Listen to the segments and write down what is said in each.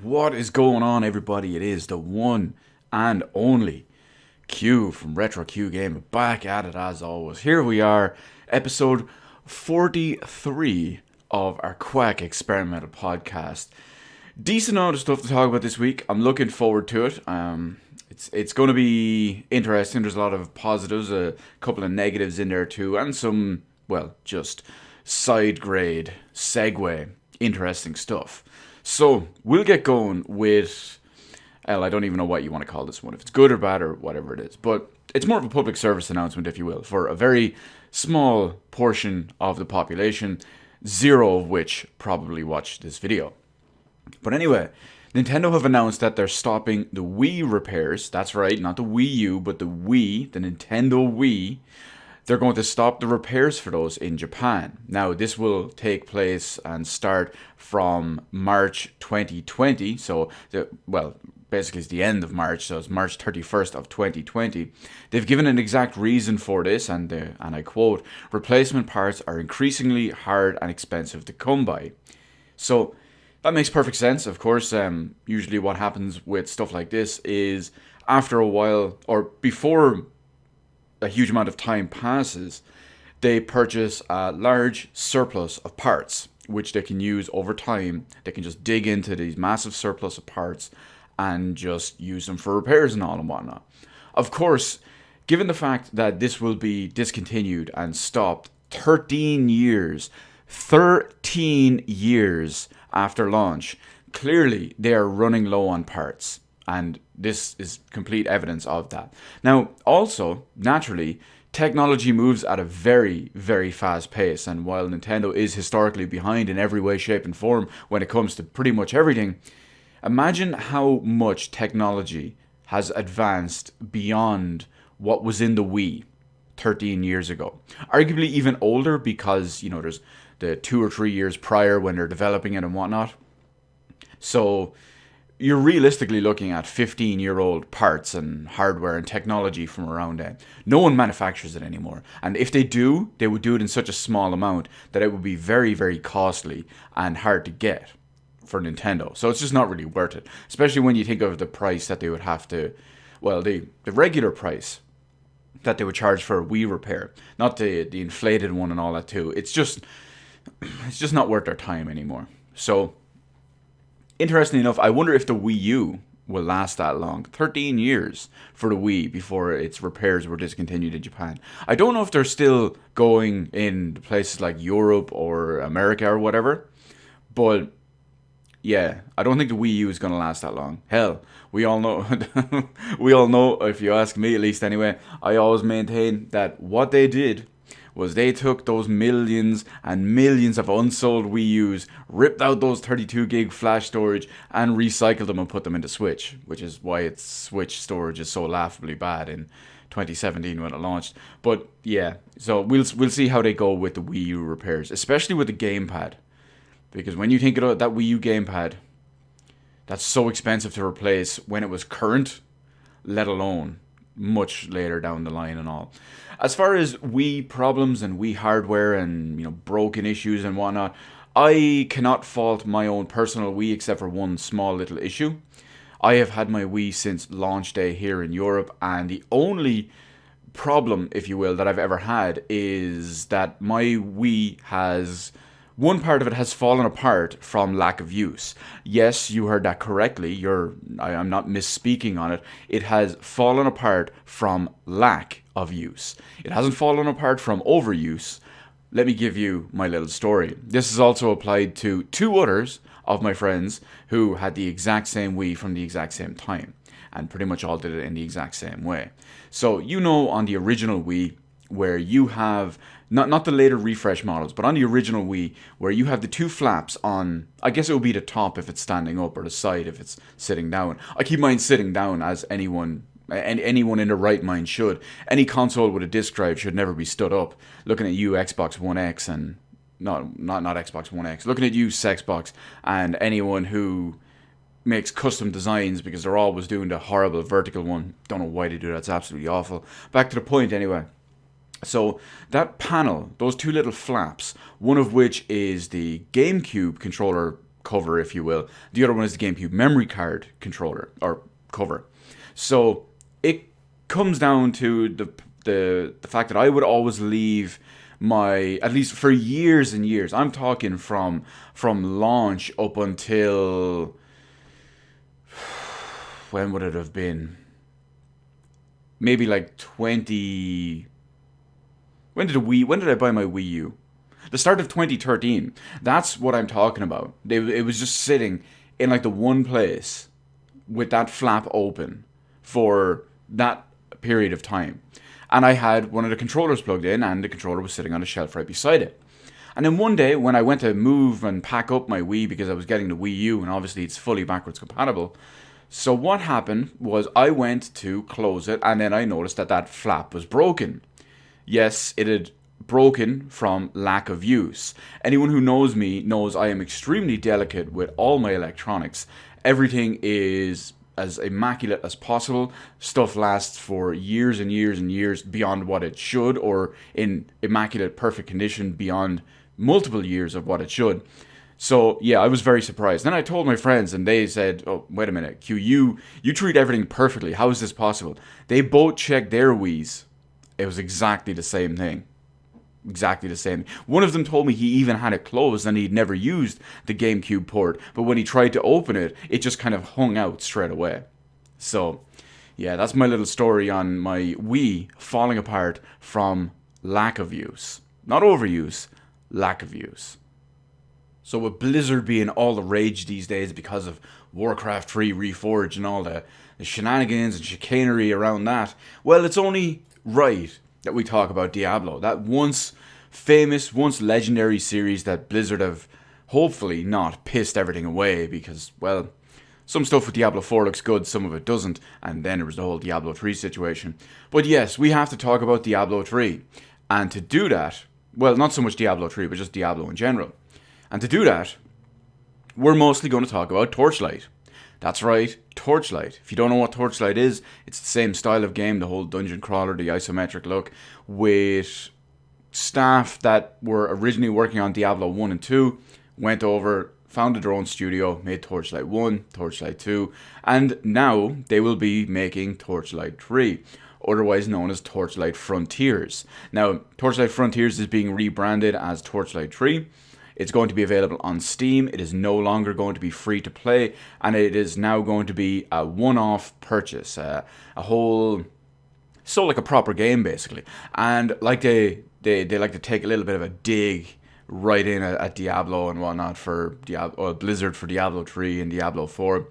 What is going on, everybody? It is the one and only Q from Retro Q Game, back at it as always. Here we are, episode 43 of our Quack Experimental Podcast. Decent amount of stuff to talk about this week. I'm looking forward to it. It's going to be interesting. There's a lot of positives, a couple of negatives in there too, and some, just side grade, segue, interesting stuff. So, we'll get going with, I don't even know what you want to call this one, if it's good or bad or whatever it is, but it's more of a public service announcement, if you will, for a very small portion of the population, zero of which probably watched this video. But anyway, Nintendo have announced that they're stopping the Wii repairs. That's right, not the Wii U, but the Wii, the Nintendo Wii. They're going to stop the repairs for those in Japan. Now, this will take place and start from March 2020. So, basically it's the end of March, so it's March 31st of 2020. They've given an exact reason for this, and I quote, "Replacement parts are increasingly hard and expensive to come by." So, that makes perfect sense, of course. Usually what happens with stuff like this is after a while, or before a huge amount of time passes, they purchase a large surplus of parts, which they can use over time. They can just dig into these massive surplus of parts and just use them for repairs and all and whatnot. Of course, given the fact that this will be discontinued and stopped 13 years after launch, clearly they are running low on parts. And this is complete evidence of that. Now, also, naturally, technology moves at a very, very fast pace. And while Nintendo is historically behind in every way, shape, and form when it comes to pretty much everything, imagine how much technology has advanced beyond what was in the Wii 13 years ago. Arguably even older because, there's the 2 or 3 years prior when they're developing it and whatnot. So you're realistically looking at 15-year-old parts and hardware and technology from around then. No one manufactures it anymore. And if they do, they would do it in such a small amount that it would be very, very costly and hard to get for Nintendo. So it's just not really worth it. Especially when you think of the price that they would have to, the regular price that they would charge for a Wii repair. Not the inflated one and all that too. It's just not worth their time anymore. So, interestingly enough, I wonder if the Wii U will last that long. 13 years for the Wii before its repairs were discontinued in Japan. I don't know if they're still going in places like Europe or America or whatever. But, yeah, I don't think the Wii U is going to last that long. Hell, we all know, if you ask me at least anyway, I always maintain that what they did was they took those millions and millions of unsold Wii U's, ripped out those 32 gig flash storage, and recycled them and put them into Switch, which is why its Switch storage is so laughably bad in 2017 when it launched. But yeah, so we'll see how they go with the Wii U repairs, especially with the gamepad, because when you think of that Wii U gamepad, that's so expensive to replace when it was current, let alone much later down the line and all. As far as Wii problems and Wii hardware and broken issues and whatnot, I cannot fault my own personal Wii except for one small little issue. I have had my Wii since launch day here in Europe, and the only problem, if you will, that I've ever had is that my Wii has, one part of it has fallen apart from lack of use. Yes, you heard that correctly. I'm not misspeaking on it. It has fallen apart from lack of use. It hasn't fallen apart from overuse. Let me give you my little story. This is also applied to 2 others of my friends who had the exact same Wii from the exact same time, and pretty much all did it in the exact same way. So, on the original Wii, where you have, not the later refresh models, but on the original Wii, where you have the 2 flaps on, I guess it would be the top if it's standing up, or the side if it's sitting down. I keep mine sitting down, as anyone in their right mind should. Any console with a disc drive should never be stood up. Looking at you, Xbox One X, and not Xbox One X. Looking at you, Sexbox, and anyone who makes custom designs, because they're always doing the horrible vertical one. Don't know why they do that. It's absolutely awful. Back to the point anyway. So that panel, those 2 little flaps, one of which is the GameCube controller cover, if you will. The other one is the GameCube memory card controller or cover. So it comes down to the fact that I would always leave my, at least for years and years, I'm talking from launch up until, when would it have been? Maybe like 20. When did I buy my Wii U? The start of 2013. That's what I'm talking about. It was just sitting in like the one place with that flap open for that period of time. And I had one of the controllers plugged in, and the controller was sitting on a shelf right beside it. And then one day, when I went to move and pack up my Wii, because I was getting the Wii U, and obviously it's fully backwards compatible. So what happened was I went to close it, and then I noticed that flap was broken. Yes, it had broken from lack of use. Anyone who knows me knows I am extremely delicate with all my electronics. Everything is as immaculate as possible. Stuff lasts for years and years and years beyond what it should, or in immaculate perfect condition beyond multiple years of what it should. So yeah, I was very surprised. Then I told my friends, and they said, "Oh, wait a minute, Q, you treat everything perfectly. How is this possible?" They both checked their Wiis. It was exactly the same thing. Exactly the same. One of them told me he even had it closed and he'd never used the GameCube port, but when he tried to open it, it just kind of hung out straight away. So, yeah, that's my little story on my Wii falling apart from lack of use. Not overuse, lack of use. So with Blizzard being all the rage these days because of Warcraft 3 Reforged and all the shenanigans and chicanery around that, well, it's only right that we talk about Diablo, that once famous, once legendary series that Blizzard have hopefully not pissed everything away, because, well, some stuff with Diablo 4 looks good, some of it doesn't, and then there was the whole Diablo 3 situation. But yes, we have to talk about Diablo 3, and to do that, well, not so much Diablo 3, but just Diablo in general. And to do that, we're mostly going to talk about Torchlight. That's right, Torchlight. If you don't know what Torchlight is, it's the same style of game, the whole dungeon crawler, the isometric look, with staff that were originally working on Diablo 1 and 2, went over, founded their own studio, made Torchlight 1, Torchlight 2, and now they will be making Torchlight 3, otherwise known as Torchlight Frontiers. Now, Torchlight Frontiers is being rebranded as Torchlight 3. It's going to be available on Steam. It is no longer going to be free to play, and it is now going to be a one-off purchase, a whole, so like a proper game basically. And like they like to take a little bit of a dig right in at Diablo and whatnot for Blizzard for Diablo 3 and Diablo 4.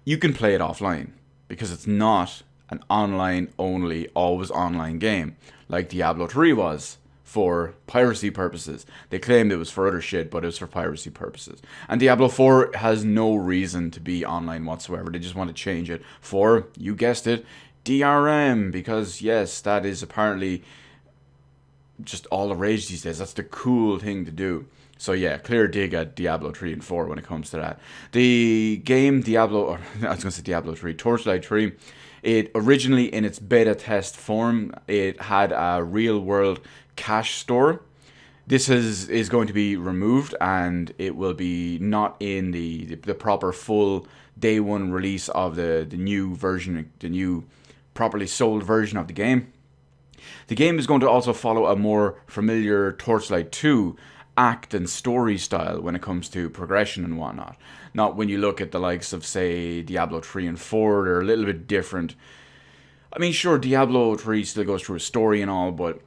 You can play it offline because it's not an online-only, always online game like Diablo 3 was. For piracy purposes. They claimed it was for other shit, but it was for piracy purposes. And Diablo 4 has no reason to be online whatsoever. They just want to change it for, you guessed it, DRM. Because yes, that is apparently just all the rage these days. That's the cool thing to do. So yeah, clear dig at Diablo 3 and 4 when it comes to that. The game Diablo 3, Torchlight 3, it originally in its beta test form, it had a real world cache store. This is going to be removed, and it will be not in the proper full day one release of the new version, the new properly sold version of the game. The game is going to also follow a more familiar Torchlight 2 act and story style when it comes to progression and whatnot. Not when you look at the likes of, say, Diablo 3 and 4, they're a little bit different. I mean, sure, Diablo 3 still goes through a story and all, but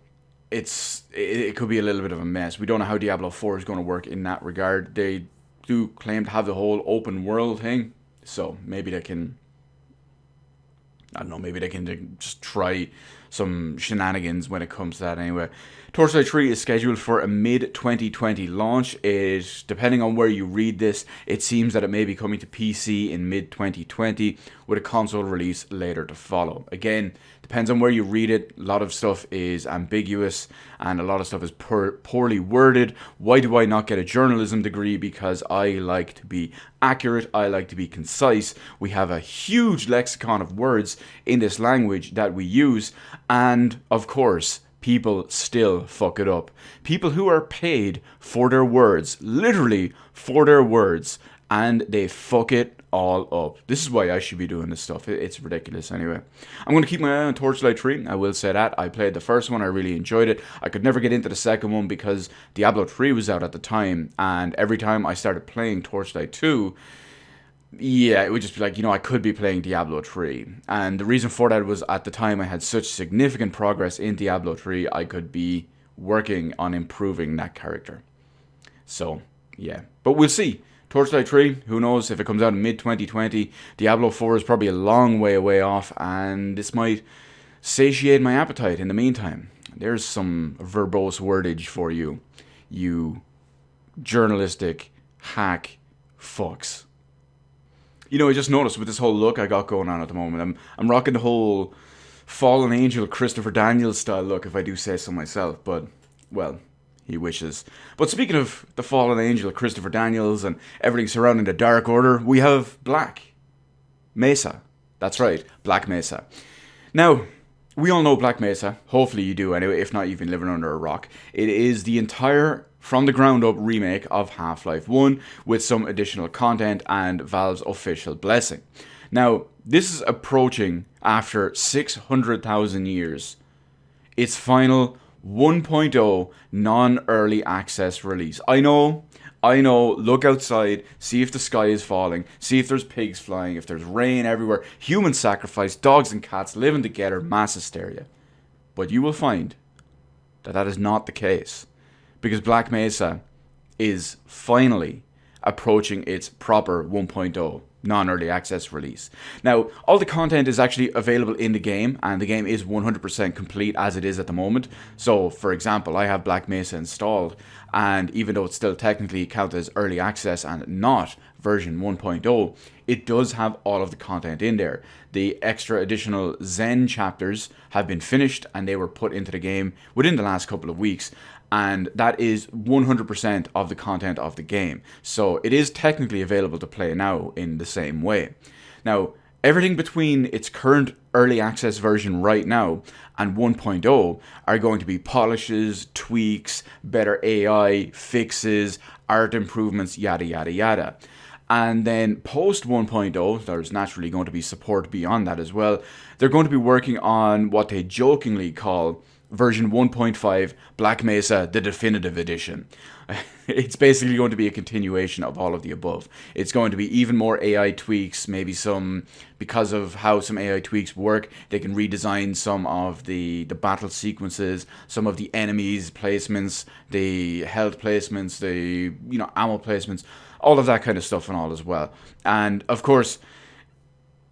it could be a little bit of a mess. We don't know how Diablo 4 is going to work in that regard. They do claim to have the whole open world thing, so maybe they can, I don't know, maybe they can just try some shenanigans when it comes to that anyway. Torchlight 3 is scheduled for a mid-2020 launch. Depending on where you read this, it seems that it may be coming to PC in mid-2020 with a console release later to follow. Again, depends on where you read it. A lot of stuff is ambiguous and a lot of stuff is poorly worded. Why do I not get a journalism degree? Because I like to be accurate. I like to be concise. We have a huge lexicon of words in this language that we use, and of course, people still fuck it up. People who are paid for their words, literally for their words, and they fuck it all up. This is why I should be doing this stuff. It's ridiculous anyway. I'm going to keep my eye on Torchlight 3. I will say that. I played the first one. I really enjoyed it. I could never get into the second one because Diablo 3 was out at the time. And every time I started playing Torchlight 2, yeah, it would just be like, I could be playing Diablo 3. And the reason for that was at the time I had such significant progress in Diablo 3, I could be working on improving that character. So, yeah. But we'll see. Torchlight 3, who knows if it comes out in mid-2020. Diablo 4 is probably a long way away off, and this might satiate my appetite in the meantime. There's some verbose wordage for you, you journalistic hack fucks. I just noticed with this whole look I got going on at the moment, I'm rocking the whole Fallen Angel Christopher Daniels style look, if I do say so myself, but, well, he wishes. But speaking of the Fallen Angel Christopher Daniels and everything surrounding the Dark Order, we have Black Mesa. That's right, Black Mesa. Now, we all know Black Mesa. Hopefully you do anyway, if not you've been living under a rock. It is the entire from the ground up remake of Half-Life 1 with some additional content and Valve's official blessing. Now, this is approaching, after 600,000 years, its final 1.0 non-early access release. I know, look outside, see if the sky is falling, see if there's pigs flying, if there's rain everywhere, human sacrifice, dogs and cats living together, mass hysteria. But you will find that is not the case, because Black Mesa is finally approaching its proper 1.0 non-early access release. Now, all the content is actually available in the game, and the game is 100% complete as it is at the moment. So, for example, I have Black Mesa installed, and even though it's still technically counted as early access and not version 1.0, it does have all of the content in there. The extra additional Zen chapters have been finished, and they were put into the game within the last couple of weeks. And that is 100% of the content of the game. So it is technically available to play now in the same way. Now, everything between its current early access version right now and 1.0 are going to be polishes, tweaks, better AI, fixes, art improvements, yada, yada, yada. And then post 1.0, there's naturally going to be support beyond that as well. They're going to be working on what they jokingly call version 1.5 Black Mesa, the definitive edition. It's basically going to be a continuation of all of the above. It's going to be even more AI tweaks, maybe some, because of how some AI tweaks work, they can redesign some of the battle sequences, some of the enemies placements, the health placements, the ammo placements, all of that kind of stuff and all as well. And of course,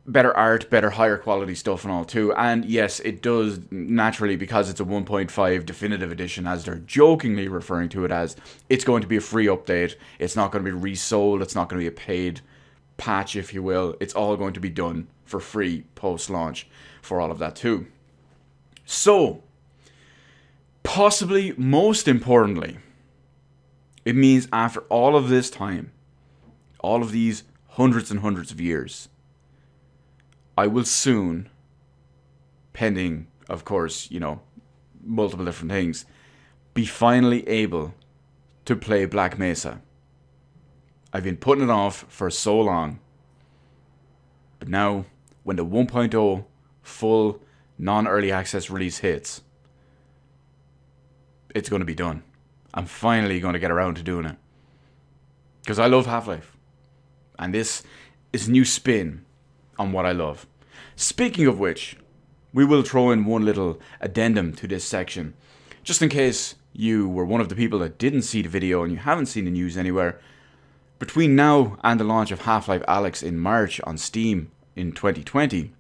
better art, better higher quality stuff and all too. And yes, it does naturally, because it's a 1.5 definitive edition, as they're jokingly referring to it as, it's going to be a free update. It's not going to be resold. It's not going to be a paid patch, if you will. It's all going to be done for free post-launch for all of that too. So, possibly most importantly, it means after all of this time, all of these hundreds and hundreds of years, I will soon, pending, of course, multiple different things, be finally able to play Black Mesa. I've been putting it off for so long. But now, when the 1.0 full non-early access release hits, it's going to be done. I'm finally going to get around to doing it. Because I love Half-Life. And this is a new spin on what I love. Speaking of which, we will throw in one little addendum to this section. Just in case you were one of the people that didn't see the video and you haven't seen the news anywhere, between now and the launch of Half-Life Alyx in March on Steam in 2020,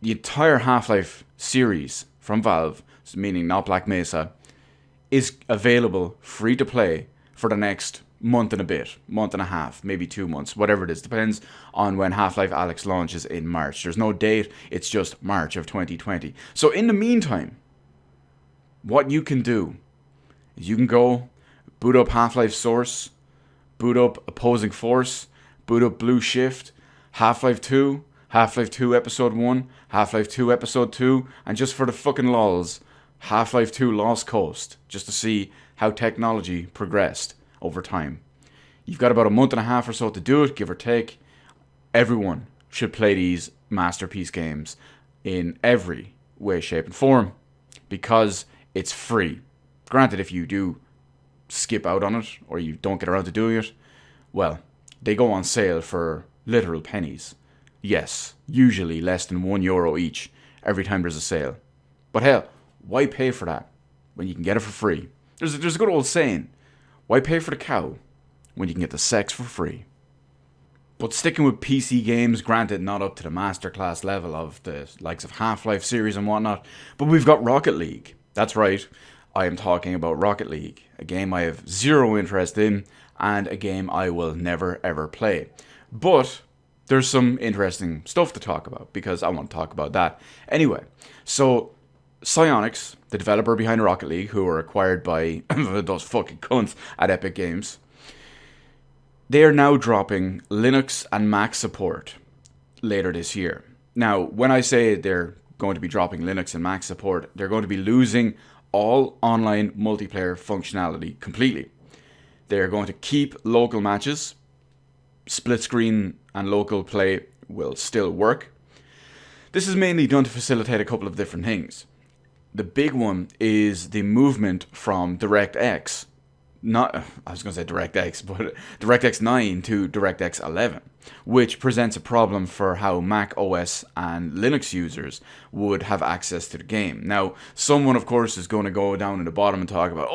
the entire Half-Life series from Valve, meaning not Black Mesa, is available free to play for the next month and a bit, month and a half, maybe 2 months, whatever it is. Depends on when Half-Life Alyx launches in March. There's no date, it's just March of 2020. So in the meantime, what you can do is you can go boot up Half-Life Source, boot up Opposing Force, boot up Blue Shift, Half-Life 2, Half-Life 2 Episode 1, Half-Life 2 Episode 2, and just for the fucking lols, Half-Life 2 Lost Coast, just to see how technology progressed over time. You've got about a month and a half or so to do it, give or take. Everyone should play these masterpiece games in every way, shape, and form because it's free. Granted, if you do skip out on it or you don't get around to doing it, well, they go on sale for literal pennies. Yes, usually less than €1 each every time there's a sale. But hell, why pay for that when you can get it for free? There's a good old saying, why pay for the cow when you can get the sex for free? But sticking with PC games, granted not up to the masterclass level of the likes of Half-Life series and whatnot, but we've got Rocket League. That's right, I am talking about Rocket League, a game I have zero interest in, and a game I will never ever play. But there's some interesting stuff to talk about, because I want to talk about that. Anyway, so Psyonix, the developer behind Rocket League, who were acquired by those fucking cunts at Epic Games, they are now dropping Linux and Mac support later this year. Now, when I say they're going to be dropping Linux and Mac support, they're going to be losing all online multiplayer functionality completely. They're going to keep local matches. Split screen and local play will still work. This is mainly done to facilitate a couple of different things. The big one is the movement from DirectX, DirectX 9 to DirectX 11, which presents a problem for how Mac OS and Linux users would have access to the game. Now, someone, of course, is going to go down in the bottom and talk about,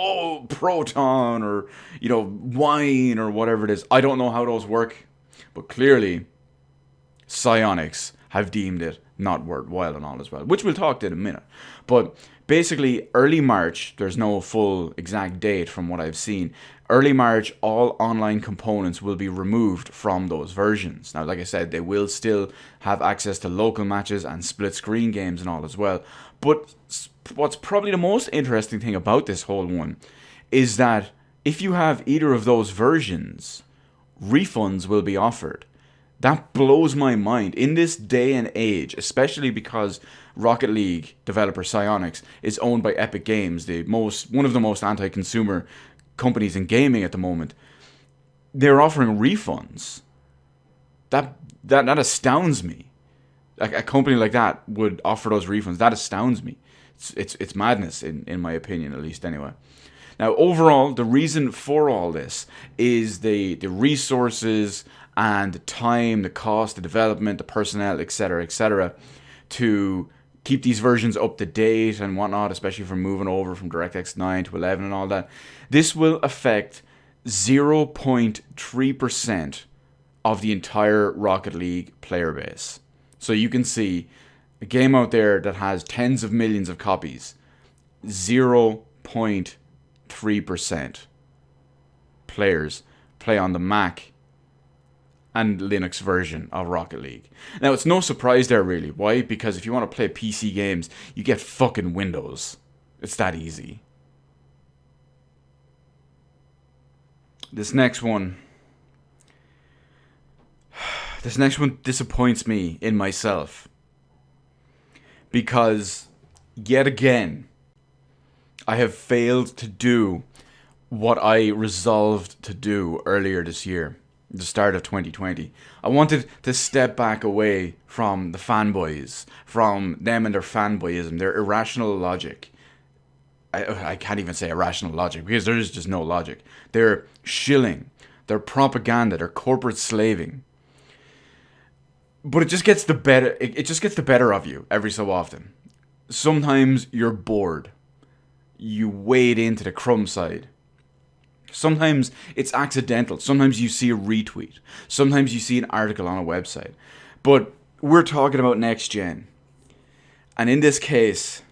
Proton or, Wine or whatever it is. I don't know how those work, but clearly Psyonix have deemed it not worthwhile and all as well, which we'll talk to in a minute. But basically, early March, there's no full exact date from what I've seen. Early March, all online components will be removed from those versions. Now, like I said, they will still have access to local matches and split screen games and all as well. But what's probably the most interesting thing about this whole one is that if you have either of those versions, refunds will be offered. That blows my mind in this day and age, especially because Rocket League developer Psyonix is owned by Epic Games, one of the most anti-consumer companies in gaming at the moment. They're offering refunds. That astounds me. Like a company like that would offer those refunds. That astounds me. It's madness in my opinion, at least anyway. Now, overall, the reason for all this is the resources and the time, the cost, the development, the personnel, etc., to keep these versions up to date and whatnot, especially from moving over from DirectX 9 to 11 and all that. This will affect 0.3% of the entire Rocket League player base. So you can see a game out there that has tens of millions of copies, 0.3% players play on the Mac and Linux version of Rocket League. Now, it's no surprise there, really. Why? Because if you want to play PC games, you get fucking Windows. It's that easy. This next one disappoints me in myself. Because, yet again, I have failed to do what I resolved to do earlier this year. The start of 2020. I wanted to step back away from the fanboys, from them and their fanboyism, their irrational logic. I can't even say irrational logic because there is just no logic. Their shilling, their propaganda, their corporate slaving. But it just gets the better. It just gets the better of you every so often. Sometimes you're bored. You wade into the crumb side. Sometimes it's accidental. Sometimes you see a retweet. Sometimes you see an article on a website. But we're talking about next gen. And in this case,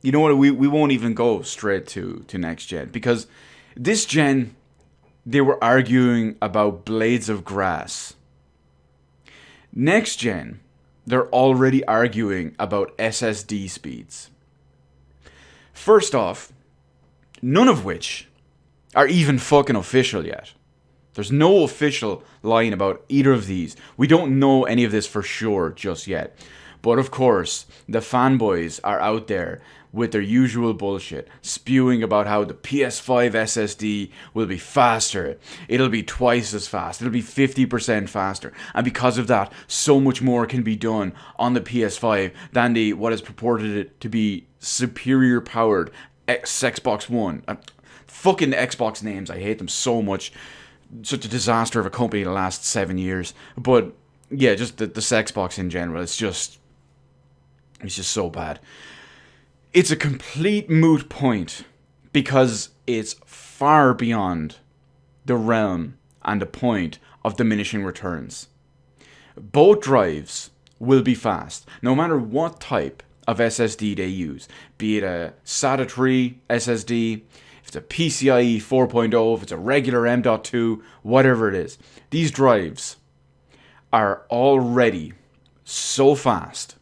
you know what? We won't even go straight to next gen. Because this gen, they were arguing about blades of grass. Next gen, they're already arguing about SSD speeds. First off, none of which are even fucking official yet. There's no official line about either of these. We don't know any of this for sure just yet. But of course, the fanboys are out there with their usual bullshit, spewing about how the PS5 SSD will be faster. It'll be twice as fast. It'll be 50% faster. And because of that, so much more can be done on the PS5 than the what is purported to be superior powered Xbox One. Fucking Xbox names, I hate them so much. Such a disaster of a company the last 7 years. But yeah, just the Xbox in general, it's just so bad. It's a complete moot point because it's far beyond the realm and the point of diminishing returns. Both drives will be fast, no matter what type of SSD they use, be it a SATA 3 SSD, if it's a PCIe 4.0, if it's a regular M.2, whatever it is. These drives are already so fast,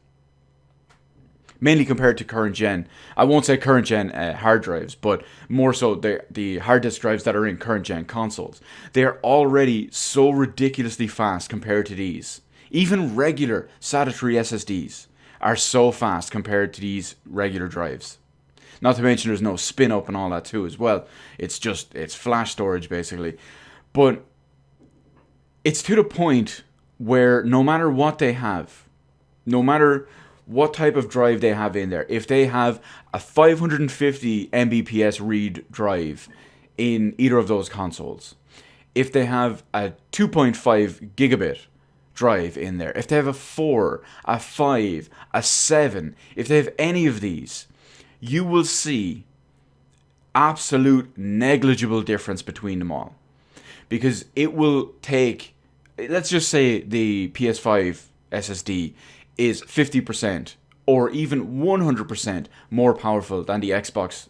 mainly compared to current gen. I won't say current gen hard drives, but more so the hard disk drives that are in current gen consoles. They are already so ridiculously fast compared to these. Even regular SATA 3 SSDs are so fast compared to these regular drives. Not to mention there's no spin up and all that too as well. It's flash storage basically. But it's to the point where no matter what they have, no matter what type of drive they have in there, if they have a 550 Mbps read drive in either of those consoles, if they have a 2.5 gigabit drive in there, if they have a 4, a 5, a 7, if they have any of these, you will see absolute negligible difference between them all. Because it will take, let's just say the PS5 SSD is 50% or even 100% more powerful than the Xbox.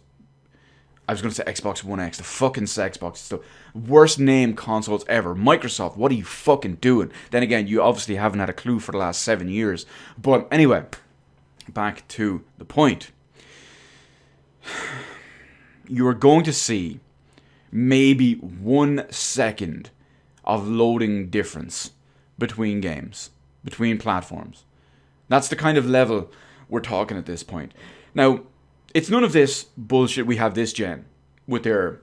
I was going to say Xbox One X, the fucking Xbox. It's the worst named consoles ever. Microsoft, what are you fucking doing? Then again, you obviously haven't had a clue for the last 7 years. But anyway, back to the point. You are going to see maybe 1 second of loading difference between games, between platforms. That's the kind of level we're talking at this point. Now, it's none of this bullshit we have this gen with their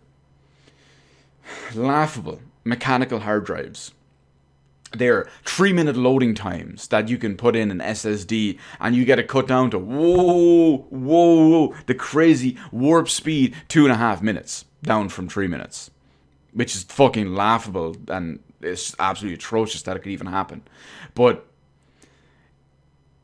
laughable mechanical hard drives. Their 3-minute loading times that you can put in an SSD and you get it cut down to the crazy warp speed 2.5 minutes down from 3 minutes, which is fucking laughable and it's absolutely atrocious that it could even happen. But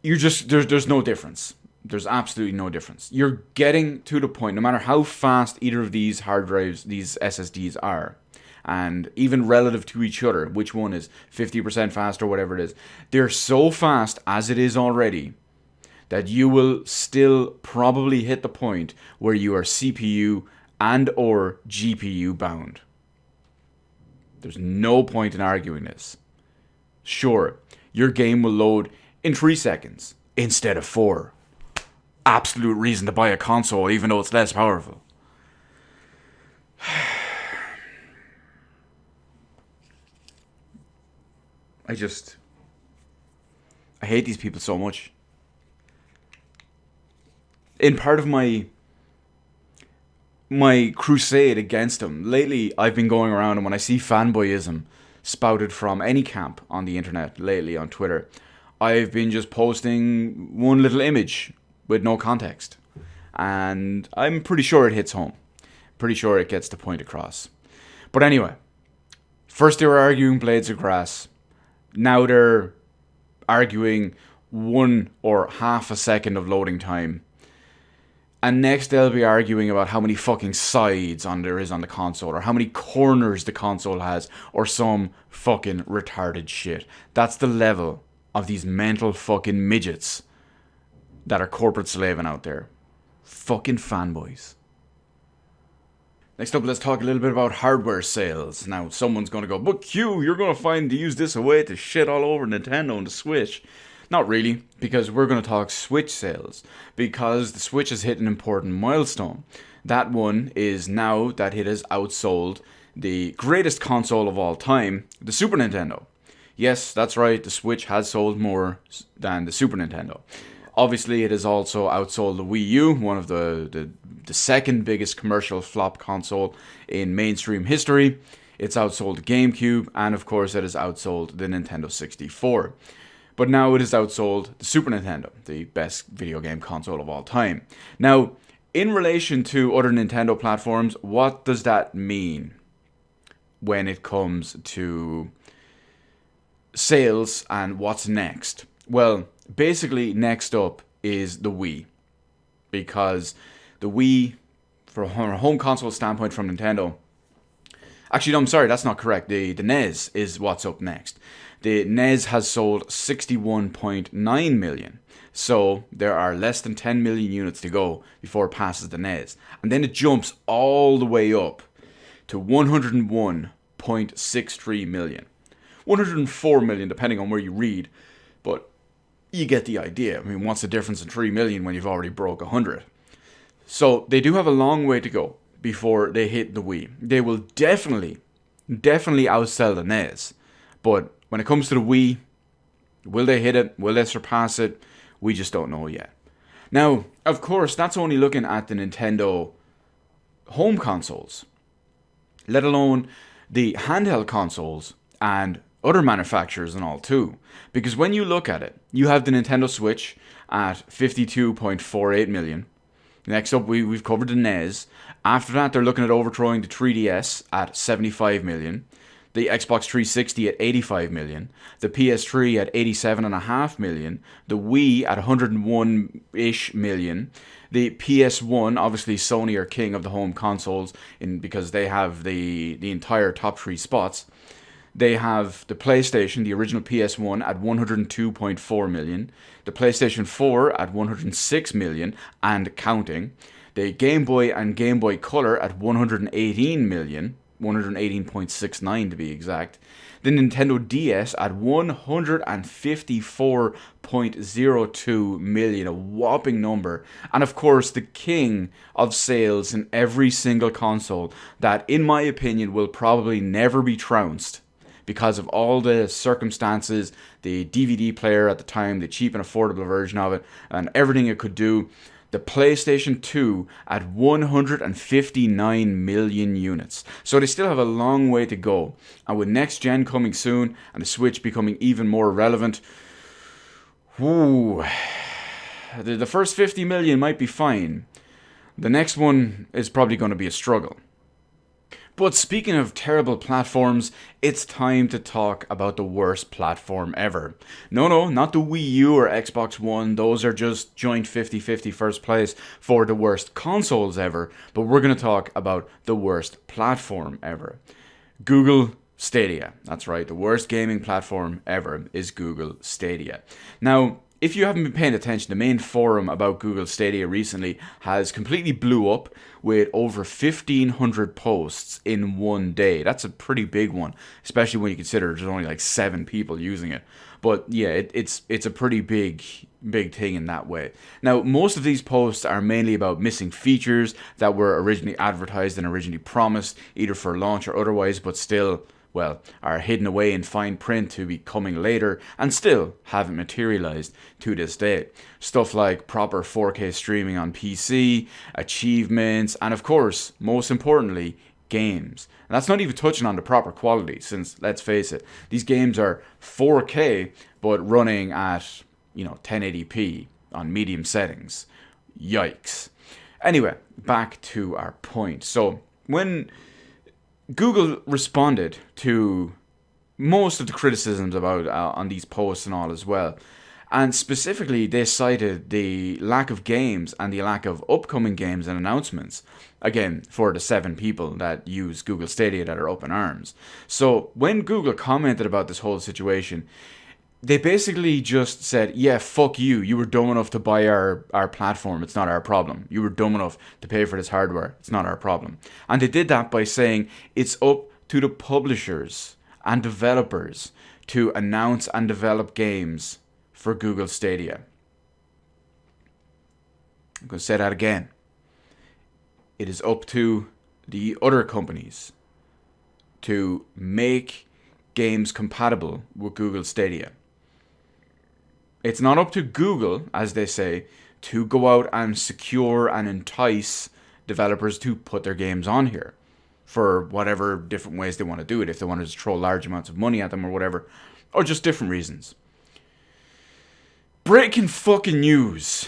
there's no difference. There's absolutely no difference. You're getting to the point, no matter how fast either of these hard drives, these SSDs are, and even relative to each other, which one is 50% faster, whatever it is, they're so fast as it is already that you will still probably hit the point where you are CPU and or GPU bound. There's no point in arguing this. Sure, your game will load in 3 seconds instead of 4. Absolute reason to buy a console even though it's less powerful. I hate these people so much. In part of my crusade against them, lately I've been going around and when I see fanboyism spouted from any camp on the internet lately on Twitter, I've been just posting one little image with no context. And I'm pretty sure it hits home. Pretty sure it gets the point across. But anyway, first they were arguing blades of grass. Now they're arguing 1 or half a second of loading time. And next they'll be arguing about how many fucking sides there is on the console, or how many corners the console has, or some fucking retarded shit. That's the level of these mental fucking midgets that are corporate slaving out there. Fucking fanboys. Next up, let's talk a little bit about hardware sales. Now, someone's going to go, but Q, you're going to use this a way to shit all over Nintendo and the Switch. Not really, because we're going to talk Switch sales. Because the Switch has hit an important milestone. That one is now that it has outsold the greatest console of all time, the Super Nintendo. Yes, that's right, the Switch has sold more than the Super Nintendo. Obviously, it has also outsold the Wii U, one of the second biggest commercial flop console in mainstream history. It's outsold the GameCube, and of course, it has outsold the Nintendo 64. But now it has outsold the Super Nintendo, the best video game console of all time. Now, in relation to other Nintendo platforms, what does that mean when it comes to sales and what's next? Well, basically, next up is the Wii. Because the Wii, from a home console standpoint from Nintendo, actually, no, I'm sorry, that's not correct. The NES is what's up next. The NES has sold 61.9 million. So there are less than 10 million units to go before it passes the NES. And then it jumps all the way up to 101.63 million. 104 million, depending on where you read. But you get the idea. I mean, what's the difference in 3 million when you've already broke 100? So they do have a long way to go before they hit the Wii. They will definitely outsell the NES. But when it comes to the Wii, will they hit it? Will they surpass it? We just don't know yet. Now, of course, that's only looking at the Nintendo home consoles, let alone the handheld consoles and other manufacturers and all too. Because when you look at it, you have the Nintendo Switch at 52.48 million. Next up, we've covered the NES. After that, they're looking at overthrowing the 3DS at 75 million. The Xbox 360 at 85 million, the PS3 at 87.5 million, the Wii at 101-ish million, the PS1, obviously Sony are king of the home consoles because they have the entire top 3 spots. They have the PlayStation, the original PS1, at 102.4 million, the PlayStation 4 at 106 million and counting, the Game Boy and Game Boy Color at 118 million, 118.69 to be exact. The Nintendo DS at 154.02 million, a whopping number. And of course, the king of sales in every single console that, in my opinion, will probably never be trounced because of all the circumstances, the DVD player at the time, the cheap and affordable version of it, and everything it could do. The PlayStation 2 at 159 million units. So they still have a long way to go. And with next gen coming soon and the Switch becoming even more relevant, the first 50 million might be fine. The next one is probably going to be a struggle. But speaking of terrible platforms, it's time to talk about the worst platform ever. No, not the Wii U or Xbox One. Those are just joint 50-50 first place for the worst consoles ever. But we're going to talk about the worst platform ever. Google Stadia. That's right, the worst gaming platform ever is Google Stadia. Now, if you haven't been paying attention, the main forum about Google Stadia recently has completely blew up with over 1,500 posts in one day. That's a pretty big one, especially when you consider there's only like 7 people using it. But yeah, it's a pretty big thing in that way. Now, most of these posts are mainly about missing features that were originally advertised and originally promised, either for launch or otherwise, but still, well, are hidden away in fine print to be coming later and still haven't materialized to this day. Stuff like proper 4K streaming on PC, achievements, and of course, most importantly, games. And that's not even touching on the proper quality, since, let's face it, these games are 4K, but running at, 1080p on medium settings. Yikes. Anyway, back to our point. So, when Google responded to most of the criticisms about on these posts and all as well. And specifically, they cited the lack of games and the lack of upcoming games and announcements. Again, for the 7 people that use Google Stadia that are up in arms. So when Google commented about this whole situation, they basically just said, yeah, fuck you. You were dumb enough to buy our platform. It's not our problem. You were dumb enough to pay for this hardware. It's not our problem. And they did that by saying it's up to the publishers and developers to announce and develop games for Google Stadia. I'm going to say that again. It is up to the other companies to make games compatible with Google Stadia. It's not up to Google, as they say, to go out and secure and entice developers to put their games on here for whatever different ways they want to do it, if they want to just throw large amounts of money at them or whatever, or just different reasons. Breaking fucking news.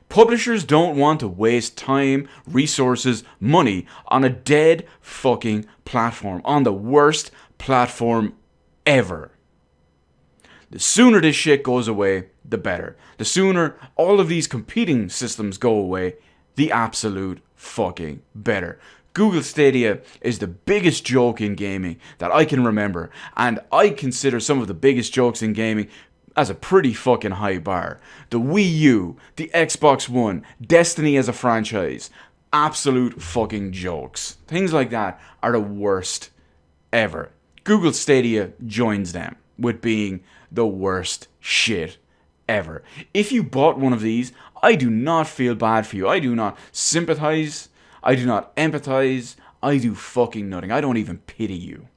Publishers don't want to waste time, resources, money on a dead fucking platform, on the worst platform ever. The sooner this shit goes away, the better. The sooner all of these competing systems go away, the absolute fucking better. Google Stadia is the biggest joke in gaming that I can remember, and I consider some of the biggest jokes in gaming as a pretty fucking high bar. The Wii U, the Xbox One, Destiny as a franchise, absolute fucking jokes. Things like that are the worst ever. Google Stadia joins them with being the worst shit ever. If you bought one of these, I do not feel bad for you. I do not sympathize. I do not empathize. I do fucking nothing. I don't even pity you.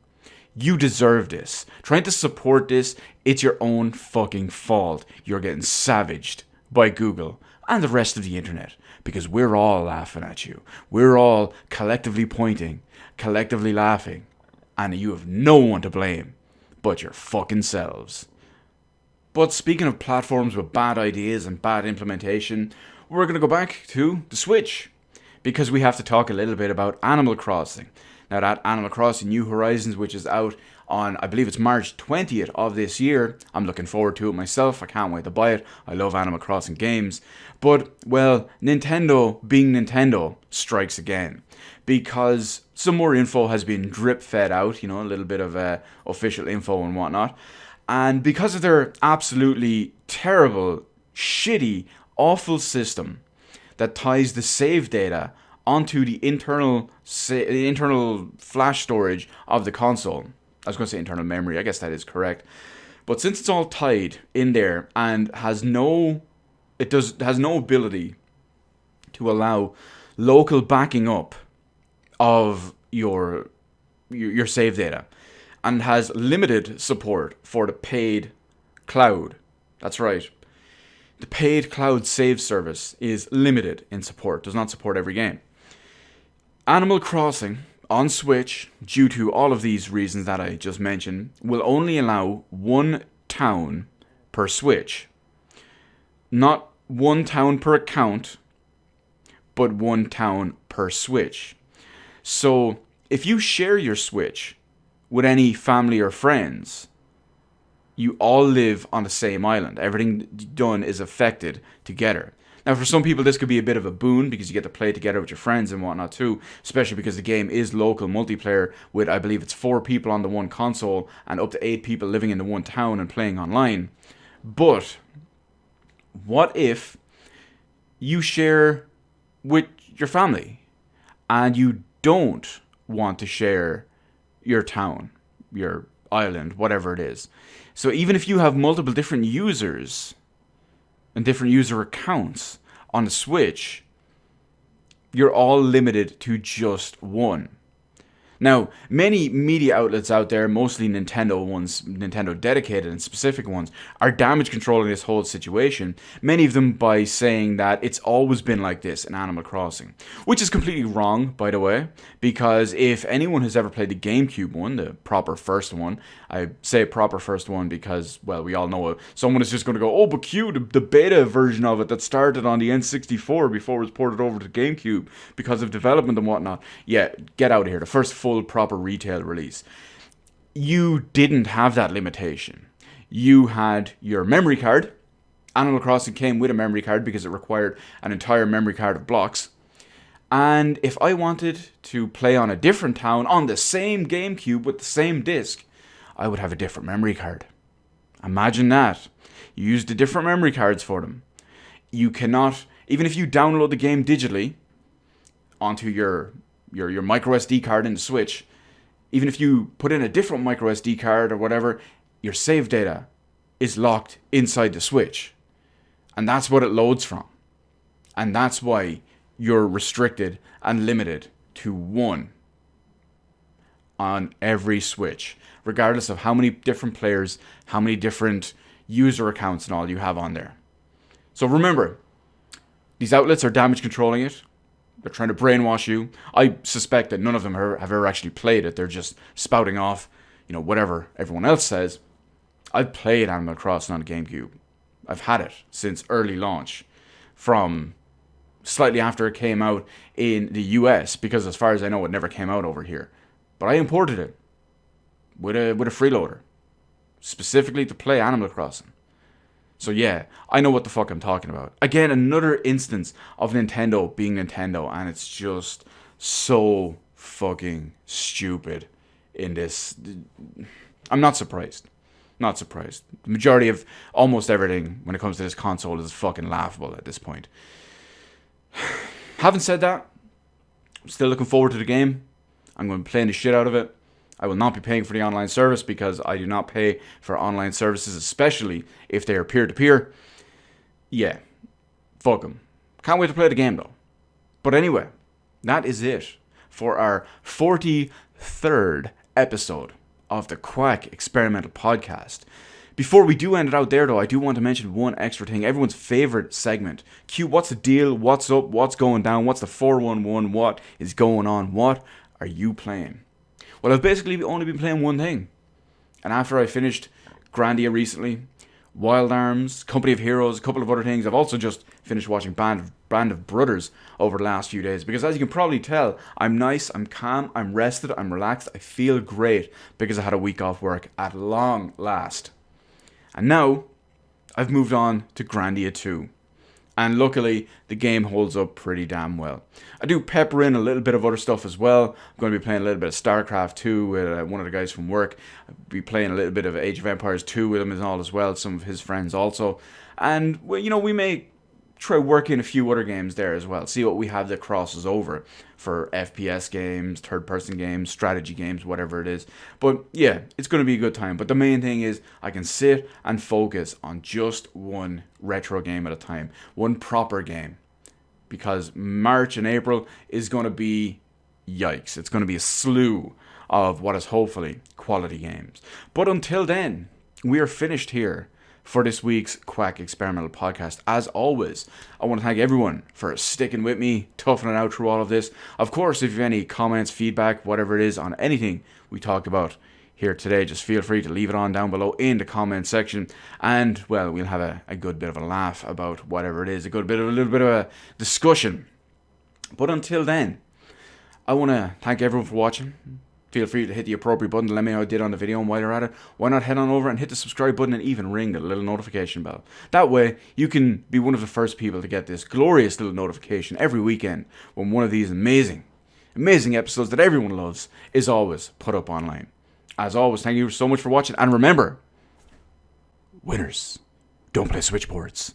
You deserve this. Trying to support this, it's your own fucking fault. You're getting savaged by Google and the rest of the internet because we're all laughing at you. We're all collectively pointing, collectively laughing, and you have no one to blame but your fucking selves. But speaking of platforms with bad ideas and bad implementation, we're going to go back to the Switch because we have to talk a little bit about Animal Crossing. Now that Animal Crossing New Horizons, which is out on, I believe it's March 20th of this year, I'm looking forward to it myself. I can't wait to buy it. I love Animal Crossing games. But, well, Nintendo, being Nintendo, strikes again. Because some more info has been drip-fed out, a little bit of official info and whatnot. And because of their absolutely terrible, shitty, awful system that ties the save data onto the internal flash storage of the console. I was going to say internal memory. I guess that is correct. But since it's all tied in there and has no ability to allow local backing up of your save data, and has limited support for the paid cloud. That's right. The paid cloud save service is limited in support. Does not support every game. Animal Crossing on Switch, due to all of these reasons that I just mentioned, will only allow one town per Switch. Not one town per account, but one town per Switch. So, if you share your Switch with any family or friends, you all live on the same island. Everything done is affected together. Now, for some people, this could be a bit of a boon because you get to play together with your friends and whatnot too, especially because the game is local multiplayer with, I believe it's 4 people on the one console and up to 8 people living in the one town and playing online. But what if you share with your family and you don't want to share your town, your island, whatever it is? So even if you have multiple different users and different user accounts on the Switch, you're all limited to just one. Now, many media outlets out there, mostly Nintendo ones, Nintendo dedicated and specific ones, are damage controlling this whole situation. Many of them by saying that it's always been like this in Animal Crossing. Which is completely wrong, by the way, because if anyone has ever played the GameCube one, the proper first one, I say proper first one because, well, we all know it. Someone is just going to go, oh, but Q, the beta version of it that started on the N64 before it was ported over to GameCube because of development and whatnot. Yeah, get out of here. The first full proper retail release. You didn't have that limitation. You had your memory card. Animal Crossing came with a memory card because it required an entire memory card of blocks. And if I wanted to play on a different town on the same GameCube with the same disc, I would have a different memory card. Imagine that. You used the different memory cards for them. You cannot, even if you download the game digitally onto your micro SD card in the Switch, even if you put in a different micro SD card or whatever, your save data is locked inside the Switch. And that's what it loads from. And that's why you're restricted and limited to one. on every Switch, regardless of how many different players, how many different user accounts and all you have on there. So remember, these outlets are damage controlling it. They're trying to brainwash you. I suspect that none of them have ever actually played it. They're just spouting off, whatever everyone else says. I've played Animal Crossing on GameCube. I've had it since early launch, from slightly after it came out in the US, because as far as I know, it never came out over here. But I imported it with a freeloader, specifically to play Animal Crossing. So yeah, I know what the fuck I'm talking about. Again, another instance of Nintendo being Nintendo, and it's just so fucking stupid in this. I'm not surprised. Not surprised. The majority of almost everything when it comes to this console is fucking laughable at this point. Having said that, I'm still looking forward to the game. I'm going to be playing the shit out of it. I will not be paying for the online service, because I do not pay for online services, especially if they are peer-to-peer. Yeah, fuck them. Can't wait to play the game though. But anyway, that is it for our 43rd episode of the Quack Experimental Podcast. Before we do end it out there though, I do want to mention one extra thing. Everyone's favorite segment. Q, what's the deal? What's up? What's going down? What's the 411? What is going on? What are you playing? Well, I've basically only been playing one thing. And after I finished Grandia recently, Wild Arms, Company of Heroes, a couple of other things, I've also just finished watching Band of Brothers over the last few days. Because as you can probably tell, I'm nice, I'm calm, I'm rested, I'm relaxed, I feel great, because I had a week off work at long last. And now, I've moved on to Grandia 2. And luckily, the game holds up pretty damn well. I do pepper in a little bit of other stuff as well. I'm going to be playing a little bit of StarCraft 2 with one of the guys from work. I'll be playing a little bit of Age of Empires 2 with him and all as well, some of his friends also. And, well, we may try working a few other games there as well. See what we have that crosses over for FPS games, third-person games, strategy games, whatever it is. But yeah, it's going to be a good time. But the main thing is I can sit and focus on just one retro game at a time. One proper game. Because March and April is going to be yikes. It's going to be a slew of what is hopefully quality games. But until then, we are finished here for this week's Quack Experimental Podcast. As always, I want to thank everyone for sticking with me, toughing it out through all of this. Of course, if you have any comments, feedback, whatever it is on anything we talked about here today, just feel free to leave it on down below in the comment section. And, well, we'll have a good bit of a laugh about whatever it is, a little bit of a discussion. But until then, I want to thank everyone for watching. Feel free to hit the appropriate button to let me know how I did on the video, and while you're at it, why not head on over and hit the subscribe button and even ring the little notification bell. That way, you can be one of the first people to get this glorious little notification every weekend when one of these amazing episodes that everyone loves is always put up online. As always, thank you so much for watching, and remember, winners don't play switchboards.